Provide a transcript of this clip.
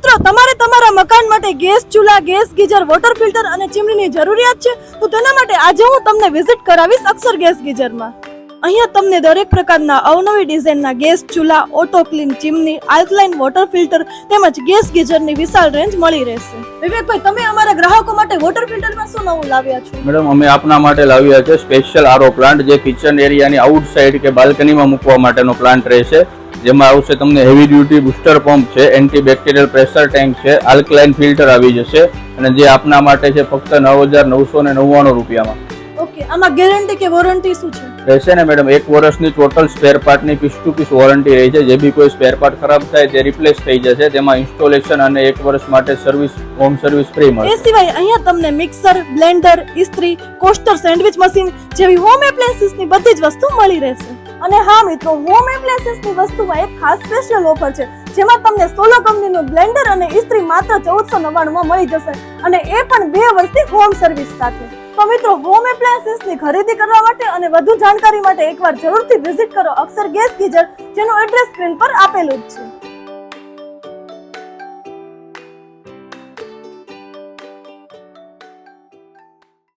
મિત્રો તમારે તમારા મકાન માટે ગેસ ચૂલા, ગેસ ગીઝર, વોટર ફિલ્ટર અને ચીમનીની જરૂરિયાત છે તો તેના માટે આજે હું તમને વિઝિટ કરાવીશ અક્ષર ગેસ ગીઝરમાં. અહીંયા તમને દરેક પ્રકારના અવનવી ડિઝાઇનના ગેસ ચૂલા, auto clean chimney, alkaline water filter તેમજ ગેસ ગીઝરની વિશાળ રેન્જ મળી રહેશે. વિવેકભાઈ, તમે અમારા ગ્રાહકો માટે વોટર ફિલ્ટરમાં શું નવું લાવ્યા છો? મેડમ, અમે આપના માટે લાવ્યા છે સ્પેશિયલ આરઓ પ્લાન્ટ, જે કિચન એરિયાની આઉટસાઇડ કે બાલ્કનીમાં મૂકવા માટેનો પ્લાન્ટ રહેશે. જેમાં આવશે તમને હેવી ડ્યુટી બુસ્ટર પંપ છે, એન્ટીબેક્ટેરિયલ પ્રેશર ટેન્ક છે, આલ્કલાઇન ફિલ્ટર આવી જશે અને જે આપના માટે છે ફક્ત 9,999 રૂપિયામાં. ઓકે, આમાં ગેરંટી કે વોરંટી શું છે? રહેશે ને મેડમ, 1 વર્ષની ટોટલ સ્પેર પાર્ટની પીસ ટુ પીસ વોરંટી રહી છે. જે બી કોઈ સ્પેર પાર્ટ ખરાબ થાય તે રિપ્લેસ થઈ જશે. તેમાં ઇન્સ્ટોલેશન અને 1 વર્ષ માટે સર્વિસ, હોમ સર્વિસ ફ્રી મળશે. એ સિવાય અહીંયા તમને મિક્સર, બ્લેન્ડર, ઇસ્ત્રી, કોસ્ટર, સેન્ડવિચ મશીન જેવી હોમ એપ્લાયન્સીસની બધી જ વસ્તુ મળી રહેશે. અને હા મિત્રો, હોમ એપ્લાયન્સીસની વસ્તુમાં એક ખાસ સ્પેશિયલ ઓફર છે, જેમાં તમને સોલો કંપનીનું બ્લેન્ડર અને ઇસ્ત્રી માત્ર 1499 માં મળી જશે અને એ પણ 2 વર્ષની હોમ સર્વિસ સાથે. તો મિત્રો, હોમ એપ્લાયન્સીસની ખરીદી કરવા માટે અને વધુ જાણકારી માટે એકવાર જરૂરથી વિઝિટ કરો અક્ષર ગેસ ગીઝર, જેનું એડ્રેસ સ્ક્રીન પર આપેલું જ છે.